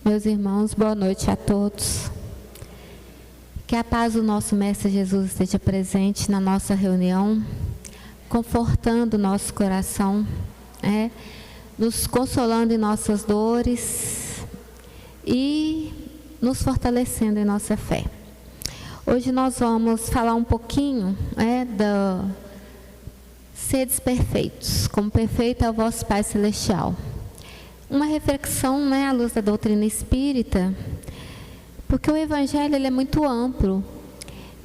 Meus irmãos, boa noite a todos. Que a paz do nosso Mestre Jesus esteja presente na nossa reunião, confortando o nosso coração, nos consolando em nossas dores e nos fortalecendo em nossa fé. Hoje nós vamos falar um pouquinho da sedes perfeitos, como perfeito é o vosso Pai Celestial. Uma reflexão, à luz da doutrina espírita, porque o Evangelho ele é muito amplo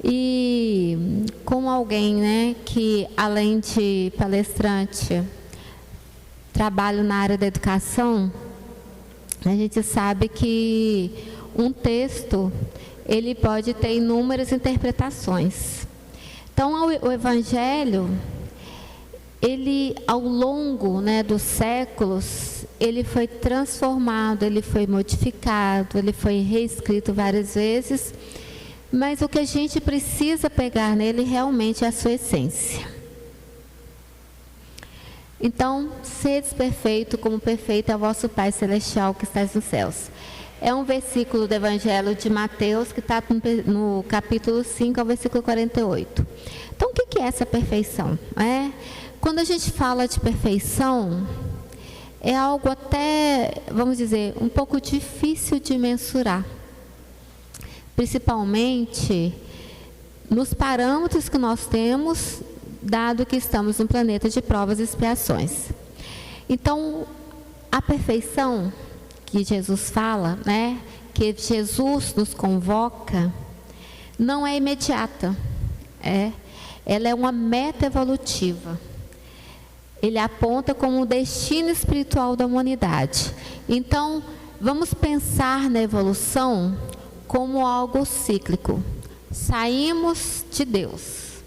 e como alguém, que além de palestrante, trabalho na área da educação, a gente sabe que um texto ele pode ter inúmeras interpretações. Então, o Evangelho, ele ao longo dos séculos, ele foi transformado, ele foi modificado, ele foi reescrito várias vezes, mas o que a gente precisa pegar nele realmente é a sua essência. Então, sedes perfeito, como perfeito é o vosso Pai Celestial que estás nos céus. É um versículo do Evangelho de Mateus, que está no capítulo 5, ao versículo 48. Então, o que é essa perfeição? Quando a gente fala de perfeição, é algo até, vamos dizer, um pouco difícil de mensurar. Principalmente nos parâmetros que nós temos, dado que estamos num planeta de provas e expiações. Então, a perfeição que Jesus fala, que Jesus nos convoca, não é imediata. Ela é uma meta evolutiva. Ele aponta como o destino espiritual da humanidade. Então, vamos pensar na evolução como algo cíclico. Saímos de Deus,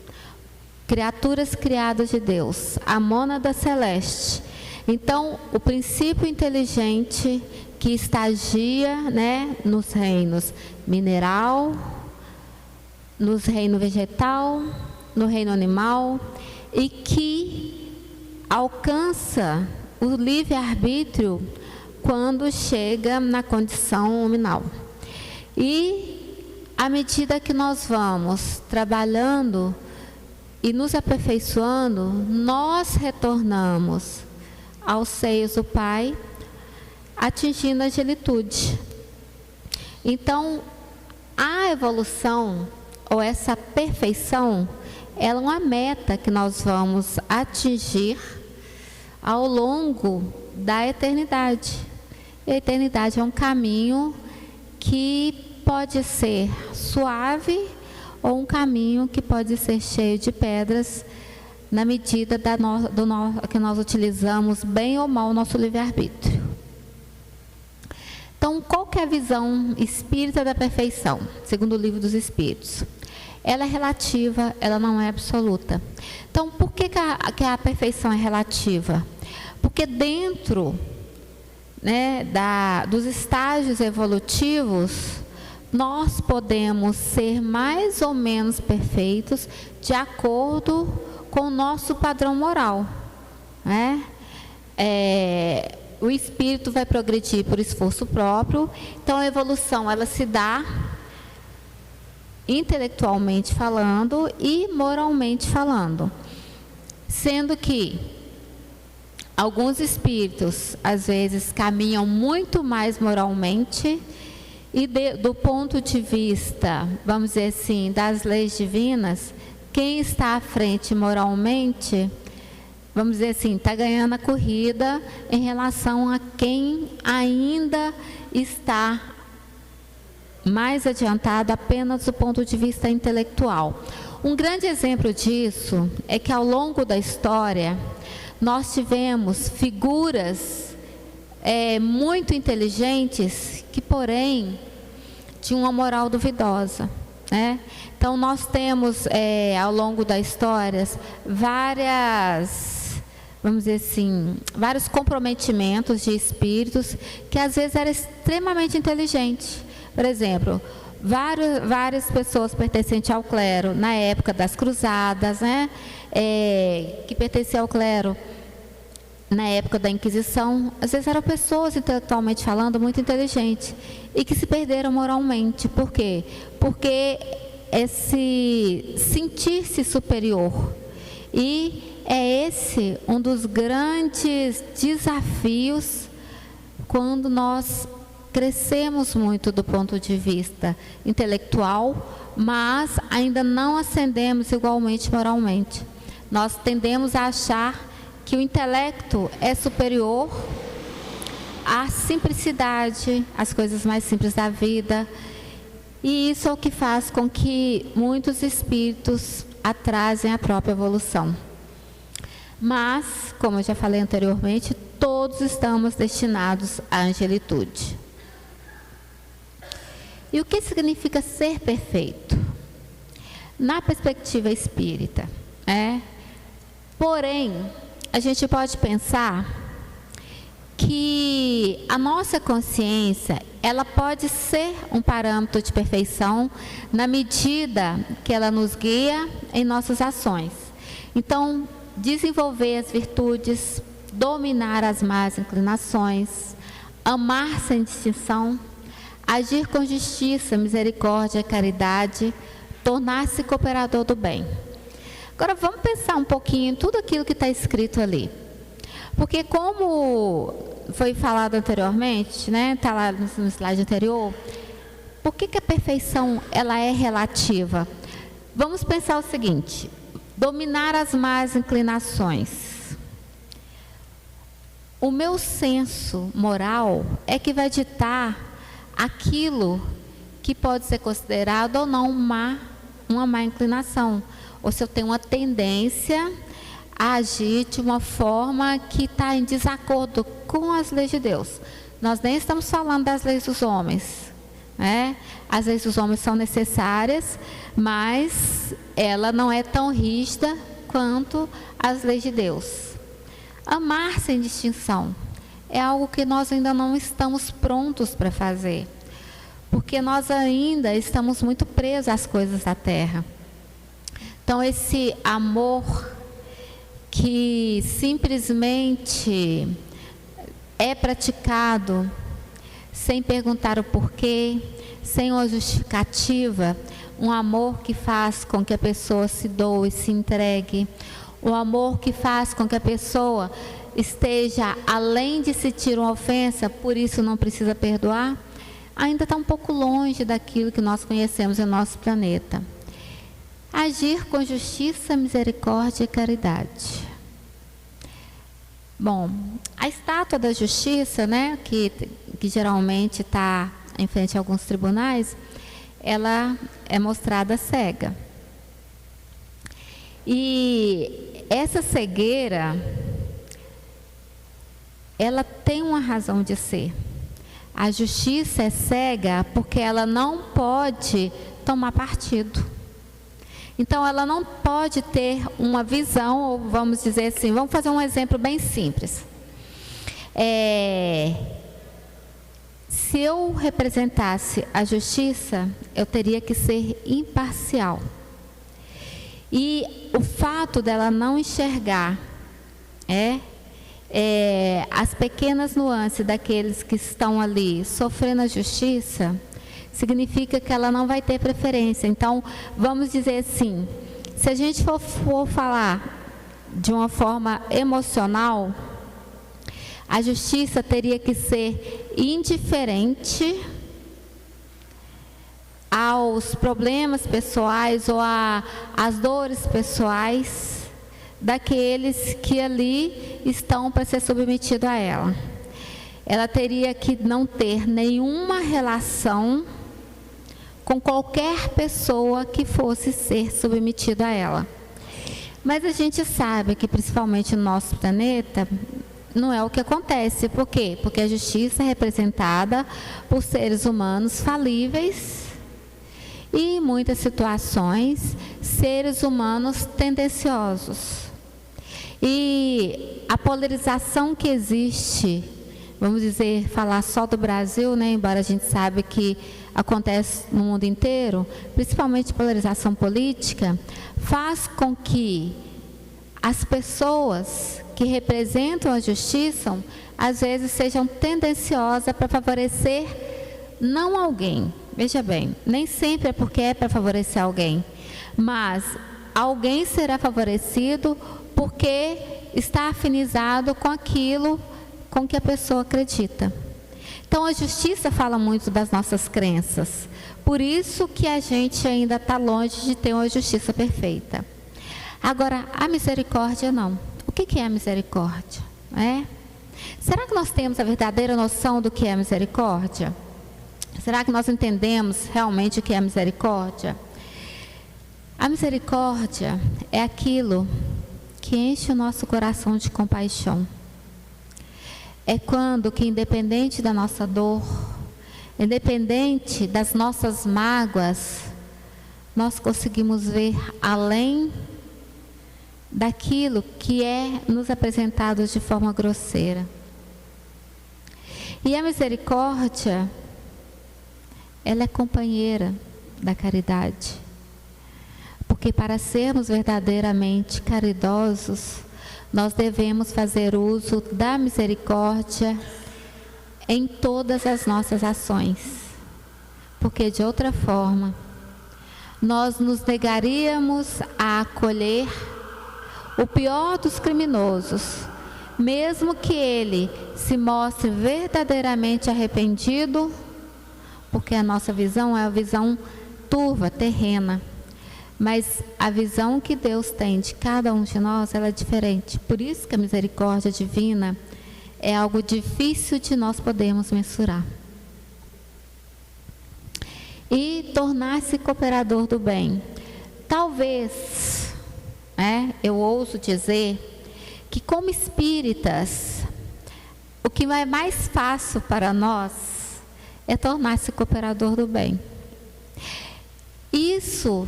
criaturas criadas de Deus, a mônada celeste. Então, o princípio inteligente que estagia, nos reinos mineral, nos reino vegetal, no reino animal, e que alcança o livre-arbítrio quando chega na condição nominal. E à medida que nós vamos trabalhando e nos aperfeiçoando, nós retornamos aos seios do Pai, atingindo a angelitude. Então, a evolução, ou essa perfeição, ela é uma meta que nós vamos atingir ao longo da eternidade. A eternidade é um caminho que pode ser suave ou um caminho que pode ser cheio de pedras, na medida que nós utilizamos bem ou mal o nosso livre-arbítrio. Então, qual que é a visão espírita da perfeição, segundo o Livro dos Espíritos? Ela é relativa, ela não é absoluta. Então, por que a perfeição é relativa? Porque dentro dos estágios evolutivos, nós podemos ser mais ou menos perfeitos de acordo com o nosso padrão moral. O espírito vai progredir por esforço próprio. Então, a evolução ela se dá intelectualmente falando e moralmente falando, sendo que alguns espíritos às vezes caminham muito mais moralmente e do ponto de vista, vamos dizer assim, das leis divinas, quem está à frente moralmente, vamos dizer assim, está ganhando a corrida em relação a quem ainda está mais adiantado apenas do ponto de vista intelectual. Um grande exemplo disso é que ao longo da história nós tivemos figuras muito inteligentes que, porém, tinham uma moral duvidosa. Então nós temos ao longo da história vamos dizer assim, vários comprometimentos de espíritos que às vezes eram extremamente inteligentes. Por exemplo, várias pessoas pertencentes ao clero na época das cruzadas, que pertenciam ao clero, na época da Inquisição, às vezes eram pessoas, intelectualmente falando, muito inteligentes e que se perderam moralmente. Por quê? Porque esse sentir-se superior. E é esse um dos grandes desafios quando nós crescemos muito do ponto de vista intelectual, mas ainda não ascendemos igualmente moralmente. Nós tendemos a achar que o intelecto é superior à simplicidade, às coisas mais simples da vida. E isso é o que faz com que muitos espíritos atrasem a própria evolução. Mas, como eu já falei anteriormente, todos estamos destinados à angelitude. E o que significa ser perfeito? Na perspectiva espírita, porém, a gente pode pensar que a nossa consciência, ela pode ser um parâmetro de perfeição na medida que ela nos guia em nossas ações. Então, desenvolver as virtudes, dominar as más inclinações, amar sem distinção, agir com justiça, misericórdia, caridade, tornar-se cooperador do bem. Agora vamos pensar um pouquinho em tudo aquilo que está escrito ali. Porque como foi falado anteriormente, está lá no slide anterior, por que a perfeição ela é relativa? Vamos pensar o seguinte: dominar as más inclinações. O meu senso moral é que vai ditar aquilo que pode ser considerado ou não uma má inclinação. Ou se eu tenho uma tendência a agir de uma forma que está em desacordo com as leis de Deus. Nós nem estamos falando das leis dos homens, As leis dos homens são necessárias, mas ela não é tão rígida quanto as leis de Deus. Amar sem distinção é algo que nós ainda não estamos prontos para fazer, porque nós ainda estamos muito presos às coisas da terra. Então, esse amor que simplesmente é praticado sem perguntar o porquê, sem uma justificativa, um amor que faz com que a pessoa se doe, se entregue, um amor que faz com que a pessoa esteja além de sentir uma ofensa, por isso não precisa perdoar, ainda está um pouco longe daquilo que nós conhecemos no nosso planeta. Agir com justiça, misericórdia e caridade. Bom, a estátua da justiça, que geralmente está em frente a alguns tribunais, ela é mostrada cega. E essa cegueira, ela tem uma razão de ser. A justiça é cega porque ela não pode tomar partido. Então, ela não pode ter uma visão, ou vamos dizer assim, vamos fazer um exemplo bem simples. Se eu representasse a justiça, eu teria que ser imparcial. E o fato dela não enxergar as pequenas nuances daqueles que estão ali sofrendo a justiça, significa que ela não vai ter preferência. Então, vamos dizer assim, se a gente for falar de uma forma emocional, a justiça teria que ser indiferente aos problemas pessoais ou às dores pessoais daqueles que ali estão para ser submetidos a ela. Ela teria que não ter nenhuma relação com qualquer pessoa que fosse ser submetida a ela. Mas a gente sabe que, principalmente no nosso planeta, não é o que acontece. Por quê? Porque a justiça é representada por seres humanos falíveis e, em muitas situações, seres humanos tendenciosos. E a polarização que existe, vamos dizer, falar só do Brasil, embora a gente saiba que acontece no mundo inteiro, principalmente polarização política, faz com que as pessoas que representam a justiça, às vezes sejam tendenciosas para favorecer não alguém. Veja bem, nem sempre é porque é para favorecer alguém, mas alguém será favorecido porque está afinizado com aquilo com que a pessoa acredita. Então a justiça fala muito das nossas crenças, por isso que a gente ainda está longe de ter uma justiça perfeita. Agora, a misericórdia não. O que é a misericórdia? Será que nós temos a verdadeira noção do que é a misericórdia? Será que nós entendemos realmente o que é a misericórdia? A misericórdia é aquilo que enche o nosso coração de compaixão. É quando que, independente da nossa dor, independente das nossas mágoas, nós conseguimos ver além daquilo que é nos apresentado de forma grosseira. E a misericórdia, ela é companheira da caridade. Porque para sermos verdadeiramente caridosos, nós devemos fazer uso da misericórdia em todas as nossas ações. Porque de outra forma, nós nos negaríamos a acolher o pior dos criminosos, mesmo que ele se mostre verdadeiramente arrependido, porque a nossa visão é a visão turva, terrena. Mas a visão que Deus tem de cada um de nós, ela é diferente. Por isso que a misericórdia divina é algo difícil de nós podermos mensurar. E tornar-se cooperador do bem. Talvez, eu ouso dizer, que como espíritas, o que é mais fácil para nós é tornar-se cooperador do bem. Isso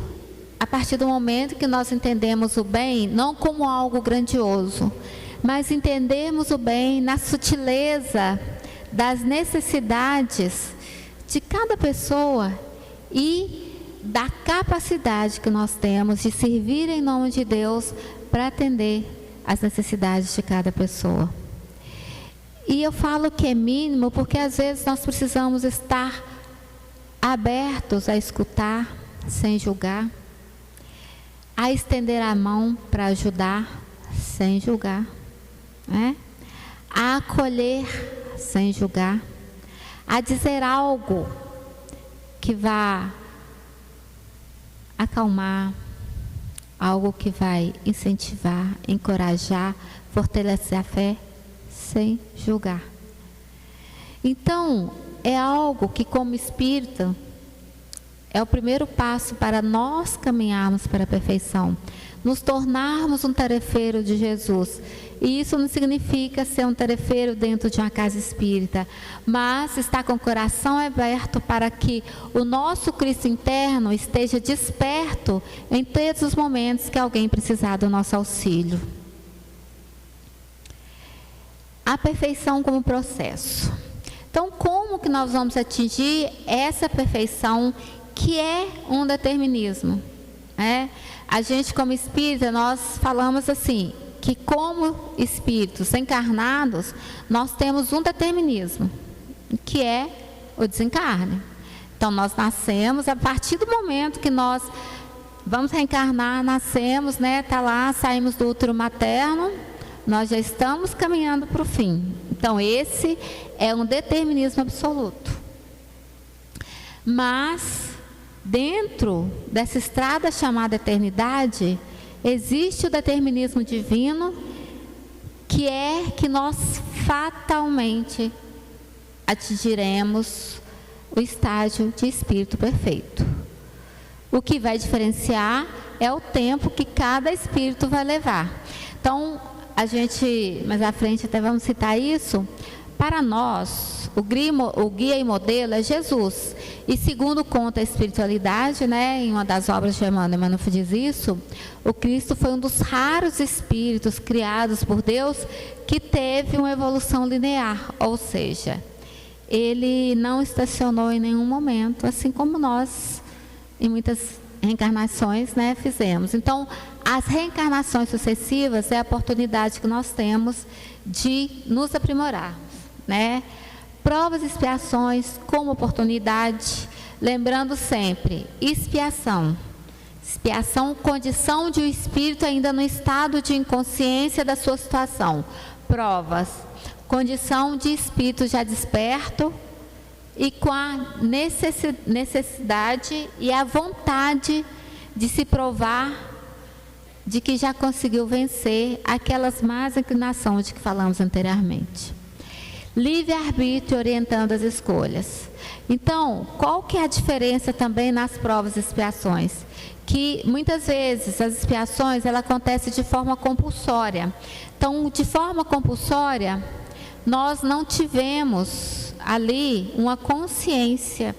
a partir do momento que nós entendemos o bem não como algo grandioso, mas entendemos o bem na sutileza das necessidades de cada pessoa e da capacidade que nós temos de servir em nome de Deus para atender as necessidades de cada pessoa. E eu falo que é mínimo porque às vezes nós precisamos estar abertos a escutar sem julgar, a estender a mão para ajudar sem julgar, a acolher sem julgar, a dizer algo que vá acalmar, algo que vai incentivar, encorajar, fortalecer a fé sem julgar. Então, é algo que como espírita é o primeiro passo para nós caminharmos para a perfeição, nos tornarmos um tarefeiro de Jesus. E isso não significa ser um tarefeiro dentro de uma casa espírita, mas estar com o coração aberto para que o nosso Cristo interno esteja desperto em todos os momentos que alguém precisar do nosso auxílio. A perfeição como processo. Então, como que nós vamos atingir essa perfeição que é um determinismo? A gente como espírita, nós falamos assim, que como espíritos encarnados, nós temos um determinismo, que é o desencarne. Então nós nascemos, a partir do momento que nós vamos reencarnar, nascemos, tá lá, saímos do útero materno, nós já estamos caminhando para o fim. Então esse é um determinismo absoluto. Mas dentro dessa estrada chamada eternidade, existe o determinismo divino, que é que nós fatalmente atingiremos o estágio de espírito perfeito. O que vai diferenciar é o tempo que cada espírito vai levar. Então, a gente, mais à frente até vamos citar isso, para nós, o guia e modelo é Jesus. E segundo conta a espiritualidade, em uma das obras de Emmanuel diz isso, o Cristo foi um dos raros espíritos criados por Deus que teve uma evolução linear, ou seja, ele não estacionou em nenhum momento, assim como nós, em muitas reencarnações, né, fizemos. Então, as reencarnações sucessivas é a oportunidade que nós temos de nos aprimorarmos, né? Provas e expiações como oportunidade, lembrando sempre, expiação, condição de o espírito ainda no estado de inconsciência da sua situação. Provas, condição de espírito já desperto e com a necessidade e a vontade de se provar de que já conseguiu vencer aquelas más inclinações de que falamos anteriormente. Livre-arbítrio orientando as escolhas. Então, qual que é a diferença também nas provas e expiações? Que muitas vezes as expiações ela acontece de forma compulsória. Então, de forma compulsória, nós não tivemos ali uma consciência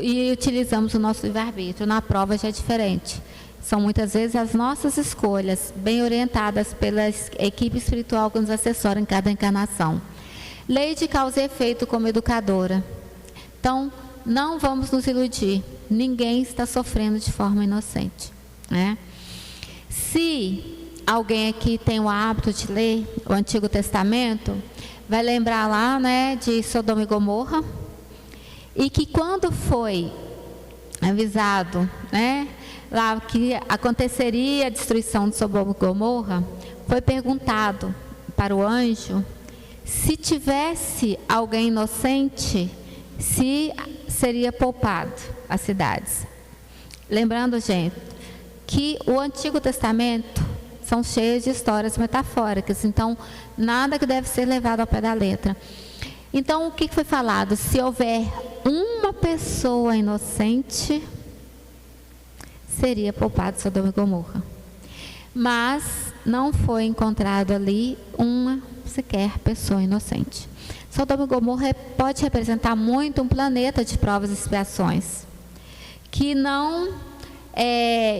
e utilizamos o nosso livre-arbítrio. Na prova já é diferente. São muitas vezes as nossas escolhas, bem orientadas pela equipe espiritual que nos assessora em cada encarnação. Lei de causa e efeito como educadora. Então, não vamos nos iludir. Ninguém está sofrendo de forma inocente, né? Se alguém aqui tem o hábito de ler o Antigo Testamento, vai lembrar lá, né, de Sodoma e Gomorra. E que quando foi avisado, né, lá que aconteceria a destruição de Sodoma e Gomorra, foi perguntado para o anjo se tivesse alguém inocente, se seria poupado as cidades. Lembrando, gente, que o Antigo Testamento são cheios de histórias metafóricas, então nada que deve ser levado ao pé da letra. Então, o que foi falado? Se houver uma pessoa inocente, seria poupado Sodoma e Gomorra. Mas não foi encontrado ali uma sequer pessoa inocente. Sodoma e Gomorra pode representar muito um planeta de provas e expiações, que não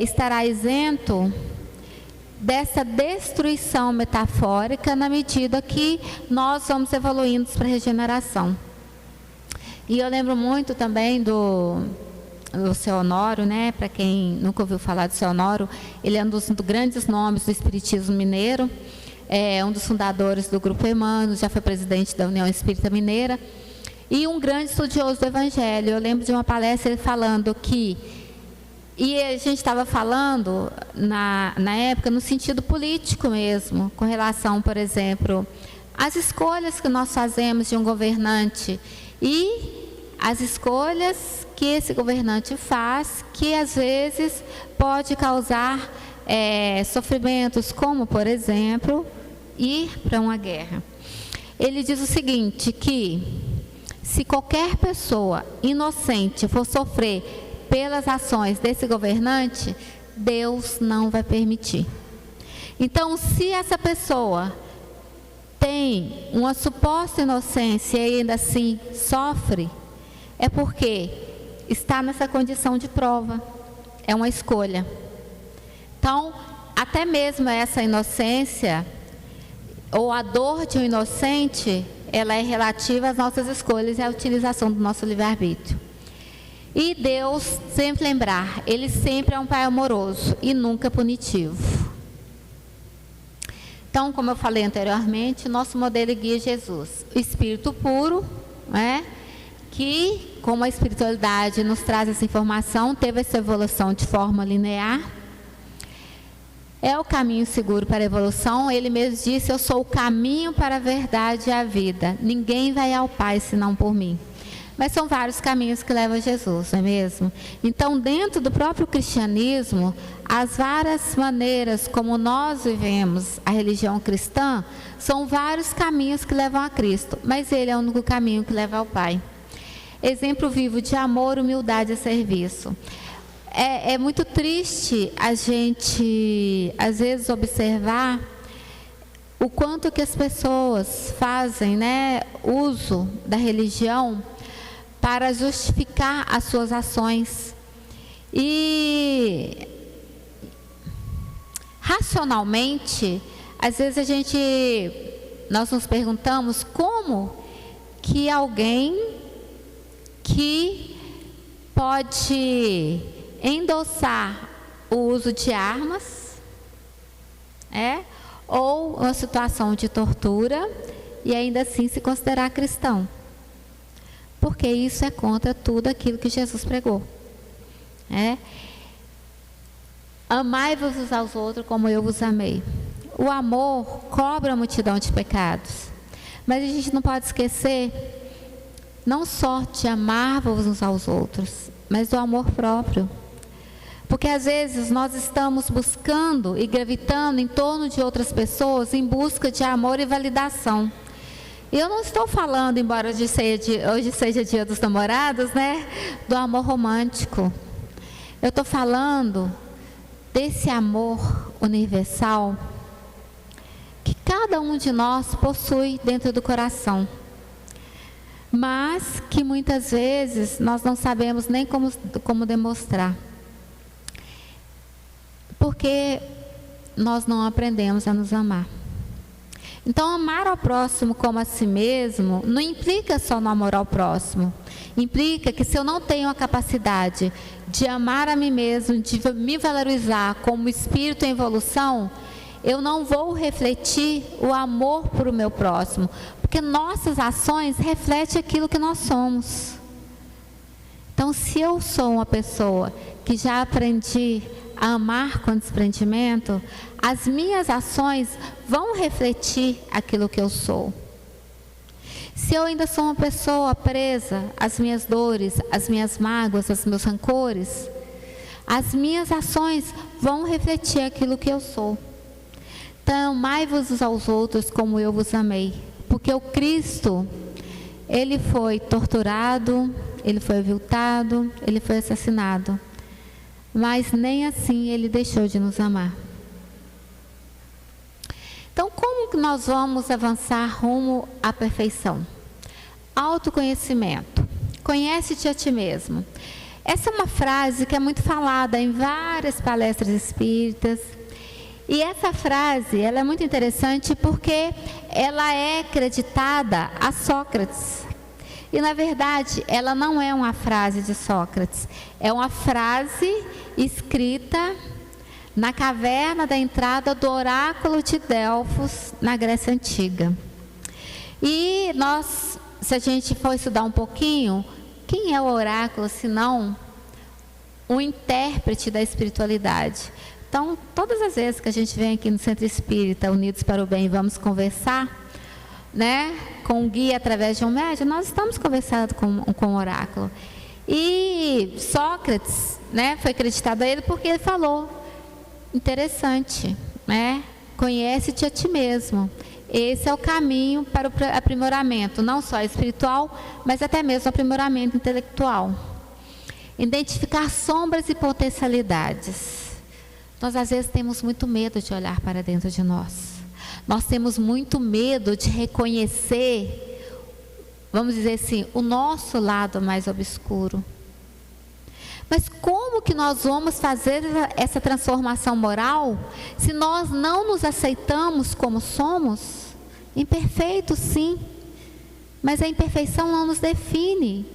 estará isento dessa destruição metafórica na medida que nós vamos evoluindo para a regeneração. E eu lembro muito também do Seu Honório, né? Para quem nunca ouviu falar do Seu Honório, ele é um dos grandes nomes do espiritismo mineiro, é um dos fundadores do Grupo Emmanuel, já foi presidente da União Espírita Mineira e um grande estudioso do Evangelho. Eu lembro de uma palestra ele falando que, e a gente estava falando na época no sentido político mesmo, com relação, por exemplo, às escolhas que nós fazemos de um governante e as escolhas que esse governante faz, que às vezes pode causar sofrimentos, como, por exemplo, ir para uma guerra. Ele diz o seguinte, que se qualquer pessoa inocente for sofrer pelas ações desse governante, Deus não vai permitir. Então, se essa pessoa tem uma suposta inocência e ainda assim sofre, é porque está nessa condição de prova, é uma escolha. Então, até mesmo essa inocência ou a dor de um inocente, ela é relativa às nossas escolhas e à utilização do nosso livre-arbítrio. E Deus, sempre lembrar, Ele sempre é um Pai amoroso e nunca punitivo. Então, como eu falei anteriormente, nosso modelo e guia é Jesus, o Espírito puro, né? Que, como a espiritualidade nos traz essa informação, teve essa evolução de forma linear. É o caminho seguro para a evolução. Ele mesmo disse, eu sou o caminho para a verdade e a vida. Ninguém vai ao Pai senão por mim. Mas são vários caminhos que levam a Jesus, não é mesmo? Então, dentro do próprio cristianismo, as várias maneiras como nós vivemos a religião cristã, são vários caminhos que levam a Cristo. Mas Ele é o único caminho que leva ao Pai. Exemplo vivo de amor, humildade e serviço. É muito triste a gente, às vezes, observar o quanto que as pessoas fazem, né, uso da religião para justificar as suas ações. E, racionalmente, às vezes nós nos perguntamos como que alguém que pode endossar o uso de armas, ou uma situação de tortura, e ainda assim se considerar cristão. Porque isso é contra tudo aquilo que Jesus pregou. Amai-vos uns aos outros como eu vos amei. O amor cobre a multidão de pecados. Mas a gente não pode esquecer, não só de amar-vos uns aos outros, mas do amor próprio. Porque às vezes nós estamos buscando e gravitando em torno de outras pessoas em busca de amor e validação. E eu não estou falando, embora hoje seja dia dos namorados, do amor romântico. Eu estou falando desse amor universal que cada um de nós possui dentro do coração, mas que muitas vezes nós não sabemos nem como demonstrar, porque nós não aprendemos a nos amar. Então, amar ao próximo como a si mesmo não implica só no amor ao próximo. Implica que se eu não tenho a capacidade de amar a mim mesmo, de me valorizar como espírito em evolução, eu não vou refletir o amor para o meu próximo. Porque nossas ações refletem aquilo que nós somos. Então, se eu sou uma pessoa que já aprendi a amar com desprendimento, as minhas ações vão refletir aquilo que eu sou. Se eu ainda sou uma pessoa presa às minhas dores, às minhas mágoas, aos meus rancores, as minhas ações vão refletir aquilo que eu sou. Então, amai-vos uns aos outros como eu vos amei. Porque o Cristo, Ele foi torturado, Ele foi aviltado, Ele foi assassinado. Mas nem assim Ele deixou de nos amar. Então, como que nós vamos avançar rumo à perfeição? Autoconhecimento. Conhece-te a ti mesmo. Essa é uma frase que é muito falada em várias palestras espíritas. E essa frase, ela é muito interessante porque ela é creditada a Sócrates. E, na verdade, ela não é uma frase de Sócrates. É uma frase escrita na caverna da entrada do oráculo de Delfos, na Grécia Antiga. E nós, se a gente for estudar um pouquinho, quem é o oráculo, senão um intérprete da espiritualidade? Então, todas as vezes que a gente vem aqui no Centro Espírita, Unidos para o Bem, e vamos conversar, com um guia através de um médium, nós estamos conversando com o oráculo. E Sócrates, foi acreditado a ele porque ele falou, interessante, conhece-te a ti mesmo. Esse é o caminho para o aprimoramento, não só espiritual, mas até mesmo aprimoramento intelectual. Identificar sombras e potencialidades. Nós às vezes temos muito medo de olhar para dentro de nós. Nós temos muito medo de reconhecer, vamos dizer assim, o nosso lado mais obscuro. Mas como que nós vamos fazer essa transformação moral se nós não nos aceitamos como somos? Imperfeitos, sim, mas a imperfeição não nos define.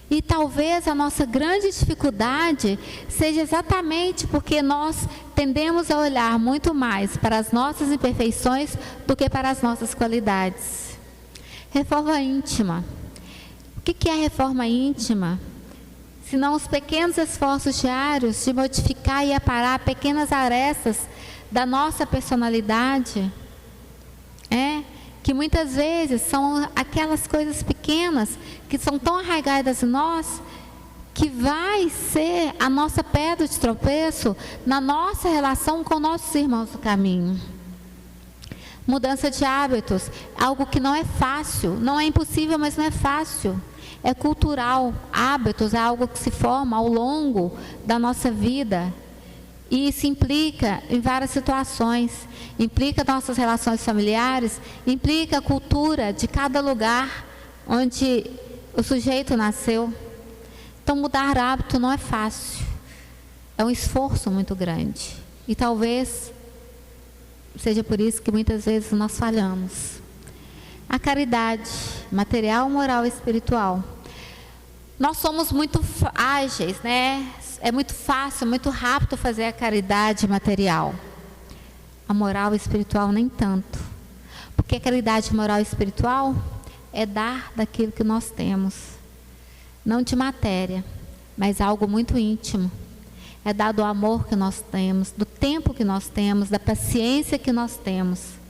E talvez a nossa grande dificuldade seja exatamente porque nós tendemos a olhar muito mais para as nossas imperfeições do que para as nossas qualidades. Reforma íntima. O que é a reforma íntima? Senão os pequenos esforços diários de modificar e aparar pequenas arestas da nossa personalidade. Que muitas vezes são aquelas coisas pequenas que são tão arraigadas em nós, que vai ser a nossa pedra de tropeço na nossa relação com nossos irmãos do caminho. Mudança de hábitos, algo que não é fácil, não é impossível, mas não é fácil. É cultural. Hábitos é algo que se forma ao longo da nossa vida. E isso implica em várias situações. Implica nossas relações familiares, implica a cultura de cada lugar onde o sujeito nasceu. Então, mudar hábito não é fácil. É um esforço muito grande. E talvez seja por isso que muitas vezes nós falhamos. A caridade, material, moral e espiritual. Nós somos muito ágeis, né? É muito fácil, muito rápido fazer a caridade material. A moral espiritual nem tanto. Porque a caridade moral e espiritual é dar daquilo que nós temos. Não de matéria, mas algo muito íntimo. É dar do amor que nós temos, do tempo que nós temos, da paciência que nós temos.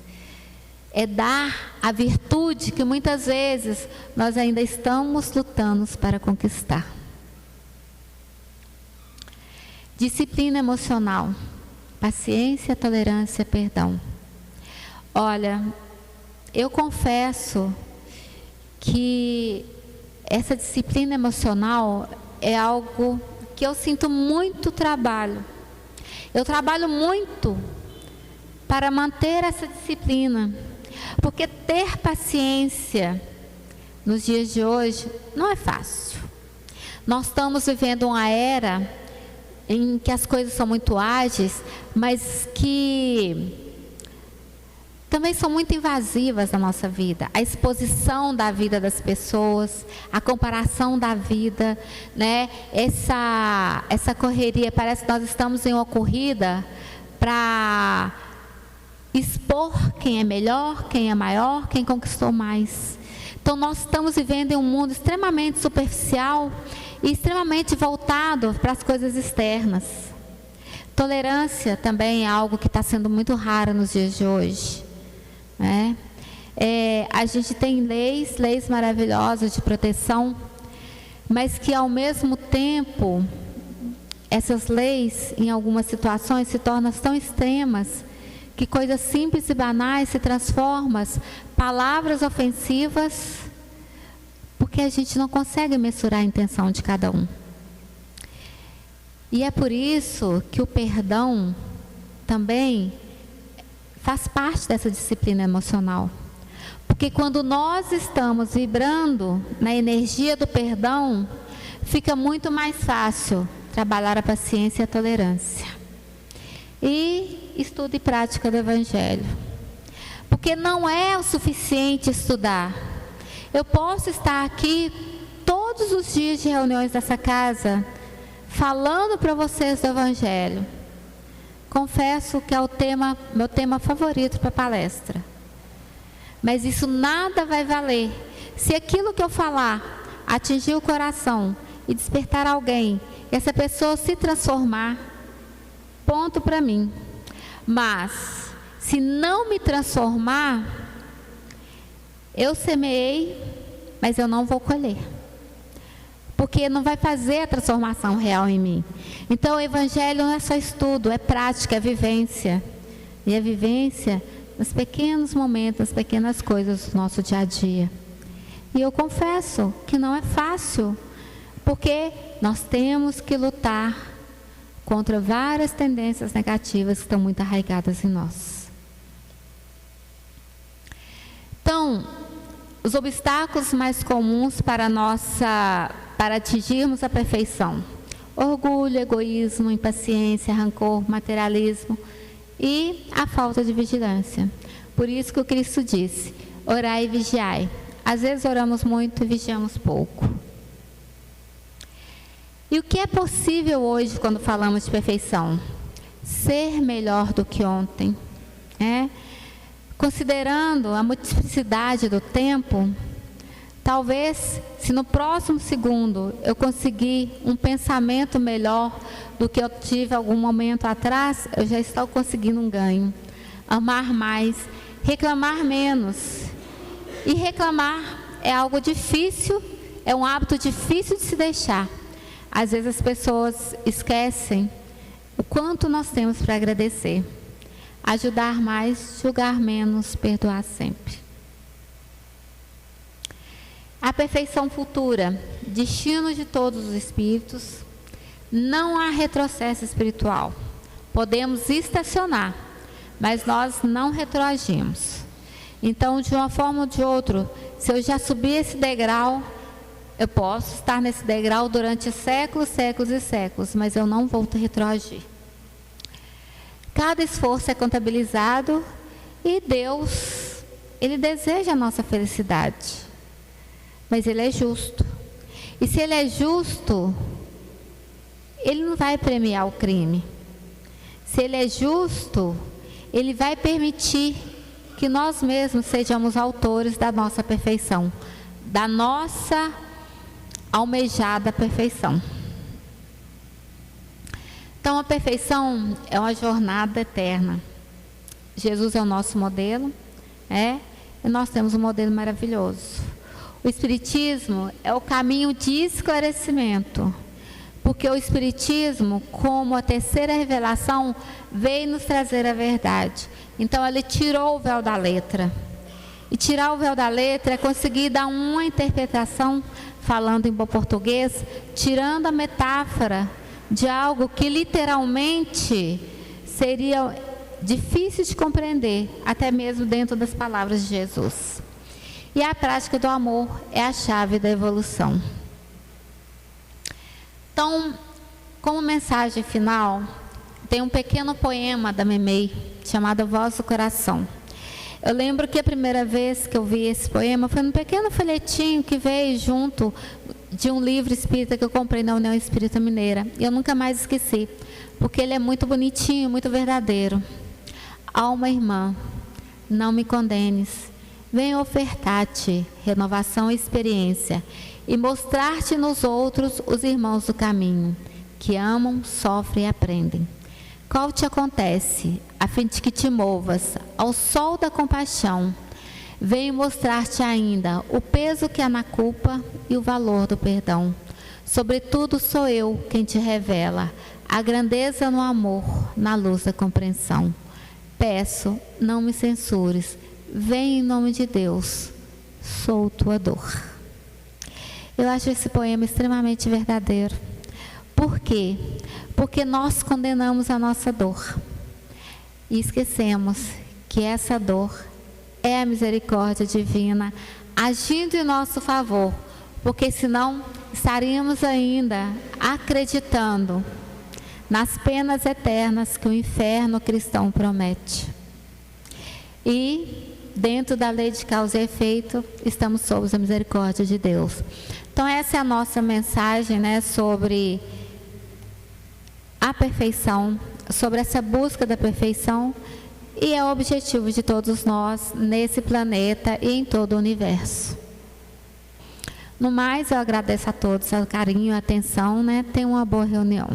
É dar a virtude que muitas vezes nós ainda estamos lutando para conquistar. Disciplina emocional, paciência, tolerância, perdão. Olha, eu confesso que essa disciplina emocional é algo que eu sinto muito trabalho. Eu trabalho muito para manter essa disciplina, porque ter paciência nos dias de hoje não é fácil. Nós estamos vivendo uma era em que as coisas são muito ágeis, mas que também são muito invasivas na nossa vida. A exposição da vida das pessoas, a comparação da vida, né? Essa correria, parece que nós estamos em uma corrida para expor quem é melhor, quem é maior, quem conquistou mais. Então nós estamos vivendo em um mundo extremamente superficial e extremamente voltado para as coisas externas. Tolerância também é algo que está sendo muito raro nos dias de hoje. A gente tem leis maravilhosas de proteção, mas que ao mesmo tempo, essas leis, em algumas situações, se tornam tão extremas, que coisas simples e banais se transformam em palavras ofensivas, porque a gente não consegue mensurar a intenção de cada um. E é por isso que o perdão também faz parte dessa disciplina emocional. Porque quando nós estamos vibrando na energia do perdão, fica muito mais fácil trabalhar a paciência e a tolerância. E estudo e prática do Evangelho. Porque não é o suficiente estudar. Eu posso estar aqui todos os dias de reuniões dessa casa, falando para vocês do Evangelho. Confesso que é meu tema favorito para palestra. Mas isso nada vai valer se aquilo que eu falar atingir o coração e despertar alguém, e essa pessoa se transformar, ponto para mim. Mas se não me transformar, eu semeei, mas eu não vou colher. Porque não vai fazer a transformação real em mim. Então o Evangelho não é só estudo, é prática, é vivência. E a vivência nos pequenos momentos, nas pequenas coisas do nosso dia a dia. E eu confesso que não é fácil, porque nós temos que lutar contra várias tendências negativas que estão muito arraigadas em nós. Então, os obstáculos mais comuns para atingirmos a perfeição: orgulho, egoísmo, impaciência, rancor, materialismo e a falta de vigilância. Por isso que o Cristo disse: orai e vigiai. Às vezes oramos muito e vigiamos pouco. E o que é possível hoje quando falamos de perfeição? Ser melhor do que ontem. Considerando a multiplicidade do tempo, talvez, se no próximo segundo eu conseguir um pensamento melhor do que eu tive algum momento atrás, eu já estou conseguindo um ganho. Amar mais, reclamar menos. E reclamar é algo difícil, é um hábito difícil de se deixar. Às vezes as pessoas esquecem o quanto nós temos para agradecer. Ajudar mais, julgar menos, perdoar sempre. A perfeição futura, destino de todos os espíritos. Não há retrocesso espiritual. Podemos estacionar, mas nós não retroagimos. Então, de uma forma ou de outra, se eu já subi esse degrau, eu posso estar nesse degrau durante séculos, séculos e séculos, mas eu não vou retroagir. Cada esforço é contabilizado e Deus, Ele deseja a nossa felicidade, mas Ele é justo. E se Ele é justo, Ele não vai premiar o crime. Se Ele é justo, Ele vai permitir que nós mesmos sejamos autores da nossa perfeição, da nossa almejada perfeição. Então, a perfeição é uma jornada eterna. Jesus é o nosso modelo, e nós temos um modelo maravilhoso. O Espiritismo é o caminho de esclarecimento, porque o Espiritismo, como a terceira revelação, veio nos trazer a verdade. Então, ele tirou o véu da letra. E tirar o véu da letra é conseguir dar uma interpretação, falando em bom português, tirando a metáfora de algo que literalmente seria difícil de compreender, até mesmo dentro das palavras de Jesus. E a prática do amor é a chave da evolução. Então, como mensagem final, tem um pequeno poema da Memei, chamado Voz do Coração. Eu lembro que a primeira vez que eu vi esse poema foi num pequeno folhetinho que veio junto de um livro espírita que eu comprei na União Espírita Mineira. E eu nunca mais esqueci, porque ele é muito bonitinho, muito verdadeiro. Alma irmã, não me condenes. Venho ofertar-te renovação e experiência e mostrar-te nos outros os irmãos do caminho, que amam, sofrem e aprendem. Qual te acontece, a fim de que te movas ao sol da compaixão? Venho mostrar-te ainda o peso que há na culpa e o valor do perdão. Sobretudo sou eu quem te revela a grandeza no amor, na luz da compreensão. Peço, não me censures, vem em nome de Deus, sou tua dor. Eu acho esse poema extremamente verdadeiro. Por quê? Porque nós condenamos a nossa dor e esquecemos que essa dor é a misericórdia divina agindo em nosso favor, porque senão estaríamos ainda acreditando nas penas eternas que o inferno cristão promete. E dentro da lei de causa e efeito, estamos sob a misericórdia de Deus. Então essa é a nossa mensagem, sobre a perfeição, sobre essa busca da perfeição, e é o objetivo de todos nós nesse planeta e em todo o universo. No mais, eu agradeço a todos o carinho e a atenção, Tenham uma boa reunião.